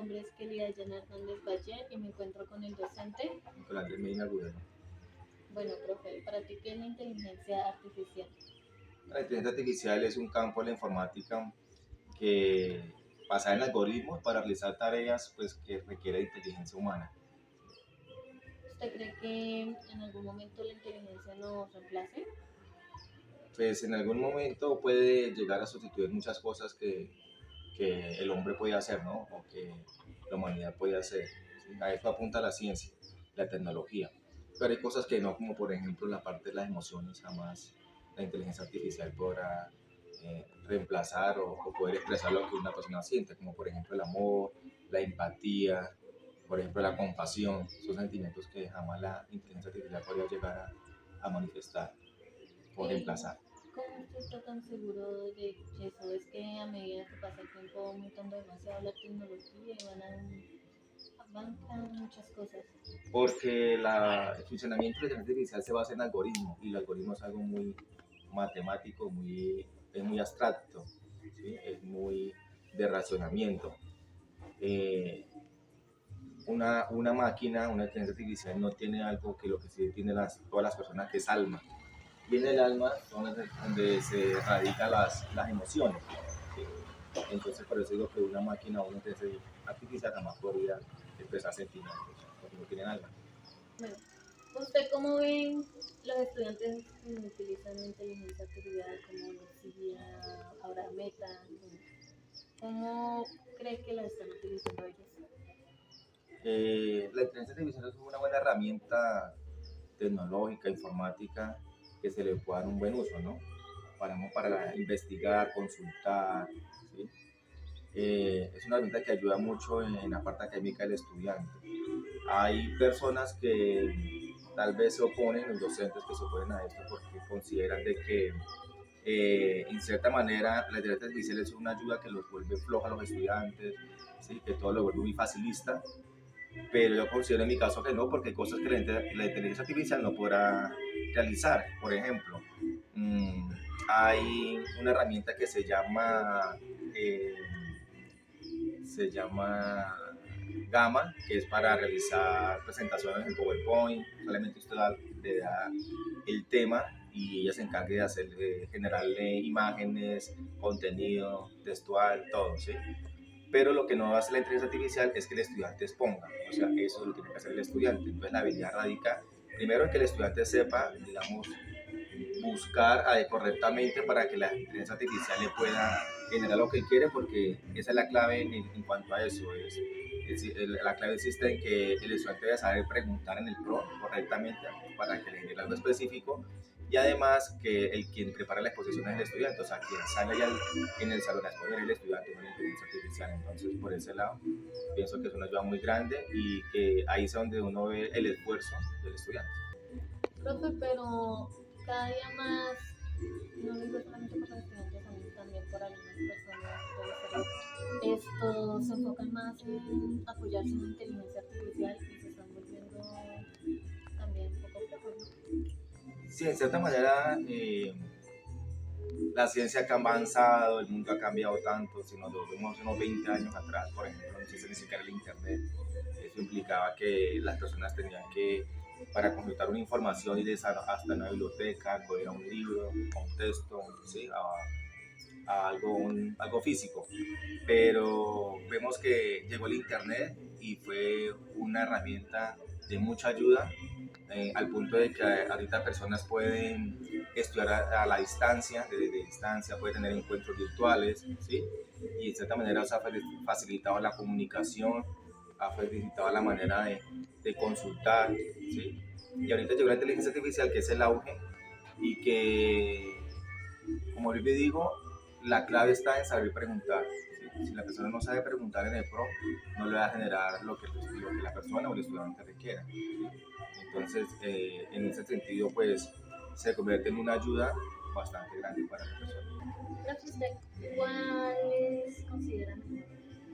nombre es Kelia Dayana Hernández Valle y me encuentro con el docente. Nicolás de Medina Gudelo. Bueno, profe, ¿para ti qué es la inteligencia artificial? La inteligencia artificial es un campo de la informática que basa en algoritmos para realizar tareas pues, que requiere inteligencia humana. ¿Usted cree que en algún momento la inteligencia nos reemplace? Pues en algún momento puede llegar a sustituir muchas cosas que el hombre puede hacer, ¿no? O que la humanidad puede hacer. ¿Sí? A eso apunta la ciencia, la tecnología. Pero hay cosas que no, como por ejemplo la parte de las emociones, jamás la inteligencia artificial podrá reemplazar o poder expresar lo que una persona siente, como por ejemplo el amor, la empatía, por ejemplo la compasión. Son sentimientos que jamás la inteligencia artificial podría llegar a manifestar o ¿Y reemplazar. cómo usted está tan seguro de eso? Es que a medida que pasa el tiempo va aumentando demasiado la tecnología y van creando muchas cosas. Porque el funcionamiento de la inteligencia artificial se basa en algoritmos y el algoritmo es algo muy matemático, es muy abstracto, ¿sí? Es muy de racionamiento. Eh, una máquina, una inteligencia artificial no tiene algo que lo que sí tienen todas las personas, que es alma. Y en el alma donde se radican las emociones. ¿Sí? Entonces, por eso digo que una máquina o una inteligencia artificial jamás podría expresar sentimientos, porque no tienen alma. Bueno, ¿usted cómo ven los estudiantes que utilizan la inteligencia artificial como Lucía, ahora Meta? ¿Cómo cree que la están utilizando ellos? La inteligencia artificial es una buena herramienta tecnológica, informática, que se le puede dar un buen uso, ¿no? Para investigar, consultar, ¿sí? Es una herramienta que ayuda mucho en la parte académica del estudiante. Hay personas que tal vez se oponen, los docentes que se oponen a esto porque consideran de que en cierta manera la inteligencia artificial es una ayuda que los vuelve flojos a los estudiantes, ¿sí? Que todo lo vuelve muy facilista, pero yo considero en mi caso que no, porque hay cosas que la inteligencia artificial no podrá realizar. Por ejemplo, mmm, hay una herramienta que eh, se llama Gamma, que es para realizar presentaciones en PowerPoint. Solamente usted le da el tema y ella se encarga de generarle imágenes, contenido, textual, todo, ¿sí? Pero lo que no hace la inteligencia artificial es que el estudiante exponga, o sea, eso lo tiene que hacer el estudiante. Entonces la habilidad radica primero en que el estudiante sepa, digamos, buscar correctamente para que la inteligencia artificial le pueda generar lo que él quiere, porque esa es la clave en cuanto a eso. La clave existe en que el estudiante debe saber preguntar en el prompt correctamente para que le genere algo específico, y además que quien prepara la exposición es el estudiante, o sea, quien sale ya en el salón a exponer es el estudiante, no la inteligencia artificial. Entonces, por ese lado, pienso que es una ayuda muy grande y que ahí es donde uno ve el esfuerzo del estudiante. Profe, pero cada día más, no lo digo solamente por los estudiantes, también por algunas personas puede ser esto, se enfocan más en apoyarse en la inteligencia artificial y se están volviendo también un poco flojos, ¿no? Sí, en cierta manera, la ciencia ha avanzado, el mundo ha cambiado tanto. Si nos volvemos unos 20 años atrás, por ejemplo, no existe ni siquiera el internet. Eso implicaba que las personas tenían que, para consultar una información, ir hasta una biblioteca, coger un libro, un texto, ¿sí? A algo físico. Pero vemos que llegó el internet y fue una herramienta de mucha ayuda, al punto de que ahorita personas pueden estudiar a la distancia, de distancia, pueden tener encuentros virtuales, ¿sí? Y de cierta manera se ha facilitado la comunicación, ha facilitado la manera de consultar, ¿sí? Y ahorita llegó la inteligencia artificial, que es el auge, y que, como yo le digo, la clave está en saber preguntar. ¿Sí? Si la persona no sabe preguntar en el pro, no le va a generar lo que la persona o el estudiante requiera. ¿Sí? Entonces, en ese sentido, pues se convierte en una ayuda bastante grande para la persona. Profe, ¿usted cuáles considera mejor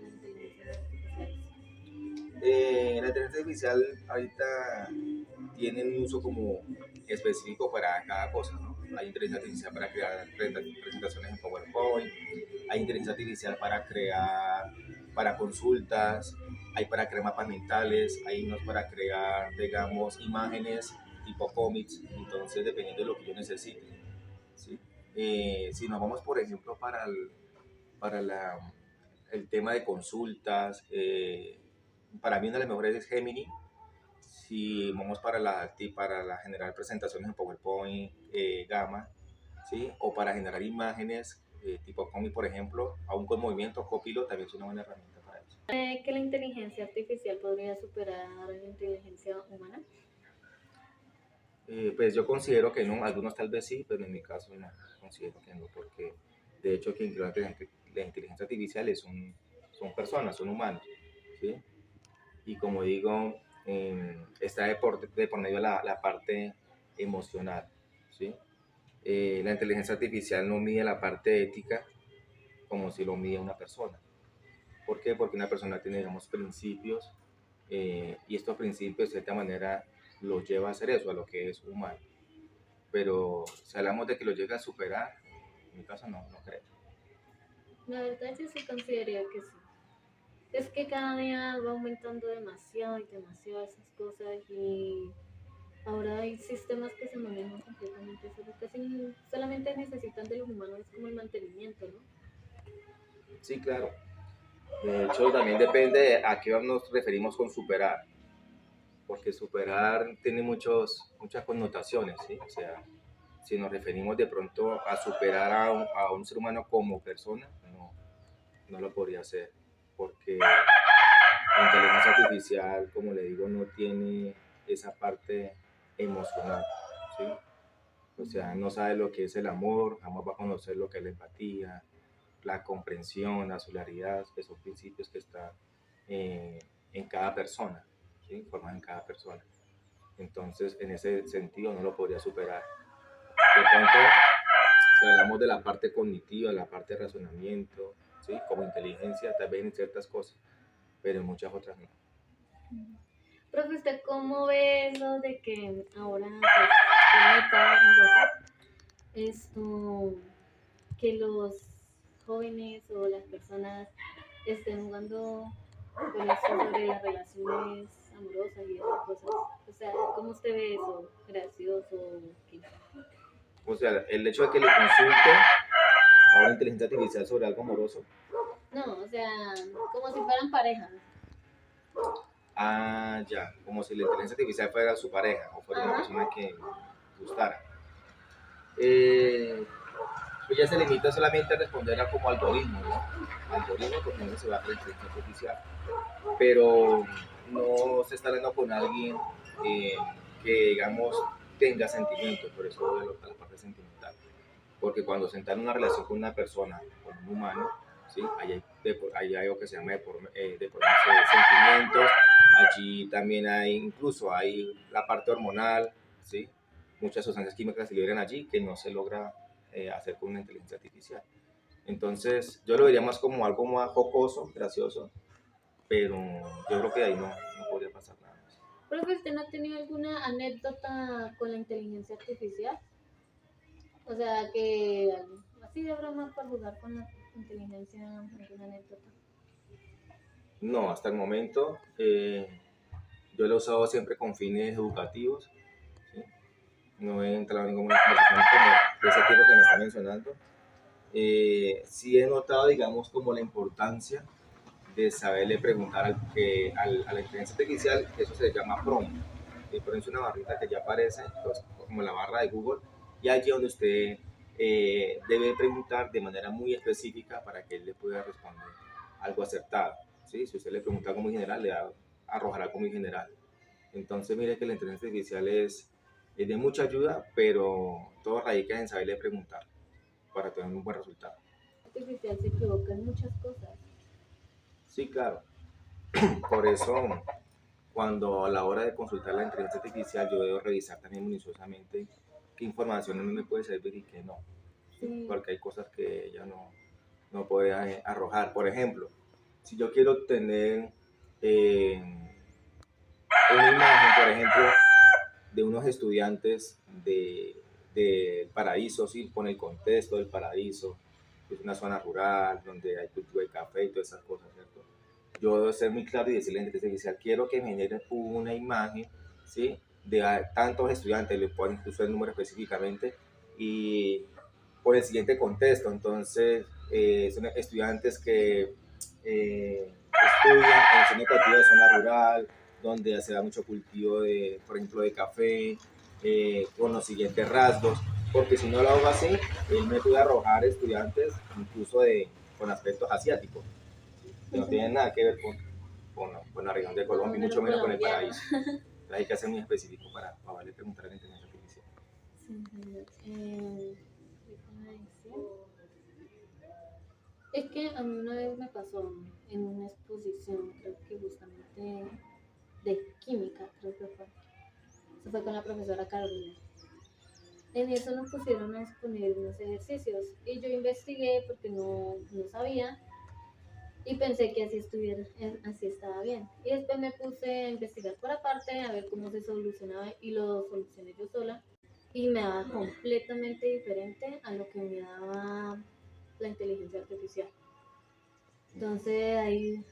la inteligencia artificial? La inteligencia artificial ahorita tiene un uso como específico para cada cosa, ¿no? Hay inteligencia artificial para crear presentaciones en PowerPoint, hay inteligencia artificial para crear para consultas, hay para crear mapas mentales, hay unos para crear, digamos, imágenes tipo cómics, entonces dependiendo de lo que yo necesite, ¿sí? Si nos vamos, por ejemplo, para el tema de consultas, para mí una de las mejores es Gemini. Si vamos para la generar presentaciones en PowerPoint, Gamma, ¿sí? O para generar imágenes tipo Comic, por ejemplo, aún con movimiento, Copilot también es una buena herramienta para eso. ¿Que la inteligencia artificial podría superar la inteligencia humana? Pues yo considero que no, algunos tal vez sí, pero en mi caso no, considero que no, porque de hecho quien creó la inteligencia artificial son personas, son humanos, ¿sí? Y como digo, está de por medio la parte emocional, ¿sí? La inteligencia artificial no mide la parte ética como si lo mide una persona. ¿Por qué? Porque una persona tiene, digamos, principios y estos principios de cierta manera los lleva a hacer eso, a lo que es humano. Pero si hablamos de que lo llega a superar, en mi caso no creo. La verdad yo sí considero que sí. Es que cada día va aumentando demasiado y demasiado esas cosas y ahora hay sistemas que se manejan completamente solo, casi solamente necesitan de los humanos como el mantenimiento, ¿no? Sí, claro. De hecho, también depende a qué nos referimos con superar, porque superar tiene muchas connotaciones, ¿sí? O sea, si nos referimos de pronto a superar a un ser humano como persona, no lo podría hacer, porque la inteligencia artificial, como le digo, no tiene esa parte emocional, ¿sí? O sea, no sabe lo que es el amor, jamás va a conocer lo que es la empatía, la comprensión, la solidaridad, que son principios que están en cada persona, ¿sí? Forman en cada persona. Entonces, en ese sentido, no lo podría superar. De pronto, si hablamos de la parte cognitiva, la parte de razonamiento, ¿sí? Como inteligencia, tal vez en ciertas cosas, pero en muchas otras no. Profe, ¿usted cómo ve lo de que ahora pues, con Meta, en WhatsApp, esto, que los jóvenes o las personas estén jugando con esto sobre las relaciones amorosas y esas cosas? O sea, ¿cómo usted ve eso? ¿Gracioso? ¿Qué? O sea, el hecho de que le consulte a una inteligencia artificial sobre algo amoroso, No, o sea, como si fueran parejas. ya, como si la inteligencia artificial fuera su pareja o fuera una Ajá. persona que gustara. Eh, pues ya se limita solamente a responder a como algoritmos, ¿no? Algoritmos porque no se va a la inteligencia artificial. Pero no se está hablando con alguien eh, que, digamos, tenga sentimientos, por eso voy a la parte sentimental. Porque cuando se entra en una relación con una persona, con un humano, ¿sí? Ahí hay algo que se llama de sentimientos, allí también incluso hay la parte hormonal, ¿sí? Muchas sustancias químicas se liberan allí que no se logra hacer con una inteligencia artificial. Entonces, yo lo vería más como algo más jocoso, gracioso, pero yo creo que ahí no podría pasar nada más. Profe, ¿usted no ha tenido alguna anécdota con la inteligencia artificial? O sea, que así de broma por jugar con la inteligencia, alguna anécdota. No, hasta el momento yo lo he usado siempre con fines educativos, ¿sí? No he entrado en ninguna conversación como de ese tipo que me está mencionando. Sí he notado, digamos, como la importancia de saberle preguntar a la inteligencia artificial, que eso se llama prompt. El prompt es una barrita que ya aparece, pues, como la barra de Google, y allí donde usted debe preguntar de manera muy específica para que él le pueda responder algo acertado. ¿Sí? Si usted le pregunta algo muy general, le va a arrojar algo muy general. Entonces, mire que la inteligencia artificial es de mucha ayuda, pero todo radica en saberle preguntar para tener un buen resultado. La artificial se equivoca en muchas cosas. Sí, claro. Por eso, cuando a la hora de consultar la inteligencia artificial, yo debo revisar también minuciosamente qué información a mí me puede servir y qué no. ¿Sí? Sí. Porque hay cosas que ella no puede arrojar. Por ejemplo, si yo quiero tener una imagen, por ejemplo, de unos estudiantes del paraíso, sí, pone el contexto del paraíso, es una zona rural donde hay cultivo de café y todas esas cosas, ¿cierto? yo debo ser muy claro y decirle a la inteligencia artificial, quiero que me genere una imagen, ¿sí? De tantos estudiantes, le pongo incluso el número específicamente, y por el siguiente contexto. Entonces, son estudiantes que estudian en el centro educativo de zona rural, donde se da mucho cultivo de, por ejemplo, de café, con los siguientes rasgos, porque si no lo hago así, él me puede arrojar estudiantes incluso con aspectos asiáticos, que no tienen nada que ver con la región de Colombia, y mucho menos con el paraíso. Entonces hay que ser muy específico para poderle preguntar a la inteligencia artificial. Sí, señor. ¿Qué iba a decir? Es que a mí una vez me pasó en una exposición, creo que justamente de química, creo que fue. Eso fue con la profesora Carolina. En eso nos pusieron a exponer unos ejercicios y yo investigué porque no sabía y pensé que así estaba bien. Y después me puse a investigar por aparte, a ver cómo se solucionaba y lo solucioné yo sola y me daba completamente diferente a lo que me daba la inteligencia artificial. Entonces ahí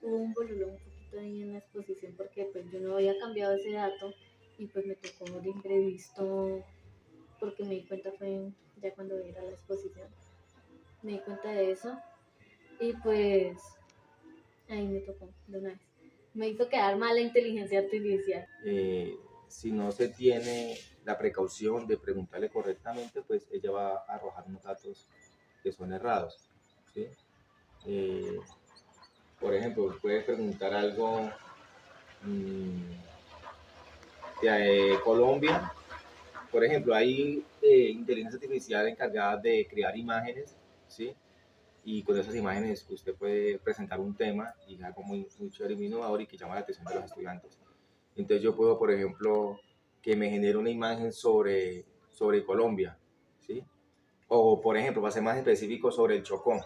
hubo un bolulón un poquito ahí en la exposición porque pues yo no había cambiado ese dato y pues me tocó de imprevisto porque me di cuenta fue ya cuando era la exposición. Me di cuenta de eso y pues ahí me tocó de una vez. Me hizo quedar mal la inteligencia artificial. Si no se tiene la precaución de preguntarle correctamente, pues ella va a arrojar unos datos que son errados, ¿sí? Eh, por ejemplo, puede preguntar algo mmm, de Colombia. Por ejemplo, hay inteligencia artificial encargada de crear imágenes, ¿sí? Y con esas imágenes usted puede presentar un tema y algo muy chévere y muy innovador y que llama la atención de los estudiantes. Entonces yo puedo, por ejemplo, que me genere una imagen sobre Colombia, ¿sí? O, por ejemplo, va a ser más específico sobre el Chocó,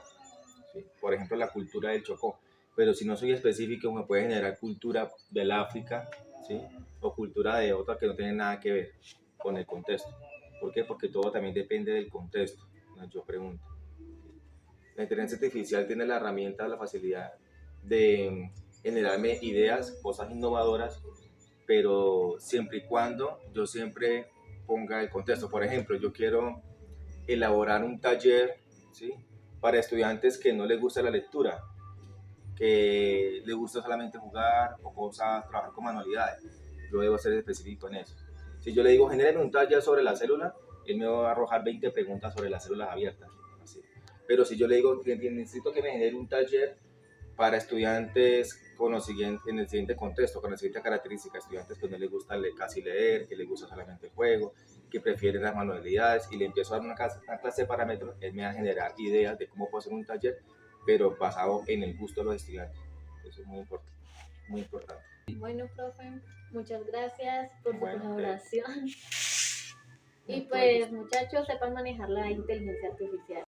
¿sí? Por ejemplo, la cultura del Chocó. Pero si no soy específico, me puede generar cultura del África, ¿sí? O cultura de otra que no tiene nada que ver con el contexto. ¿Por qué? Porque todo también depende del contexto. Yo pregunto. La inteligencia artificial tiene la herramienta, la facilidad de generarme ideas, cosas innovadoras, pero siempre y cuando yo siempre ponga el contexto. Por ejemplo, yo quiero elaborar un taller, ¿sí? Para estudiantes que no les gusta la lectura, que les gusta solamente jugar o cosas, trabajar con manualidades. Yo debo ser específico en eso. Si yo le digo, genéreme un taller sobre la célula, él me va a arrojar 20 preguntas sobre las células abiertas. Así. Pero si yo le digo que necesito que me genere un taller para estudiantes con en el siguiente contexto, con la siguiente característica, estudiantes que no les gusta casi leer, que les gusta solamente el juego, que prefieren las manualidades, y le empiezo a dar una clase de parámetros, él me va a generar ideas de cómo puedo hacer un taller, pero basado en el gusto de los estudiantes. Eso es muy importante, muy importante. Bueno, profe, muchas gracias por su Bueno, colaboración. Y todo el pues gusto. muchachos, sepan manejar la inteligencia artificial.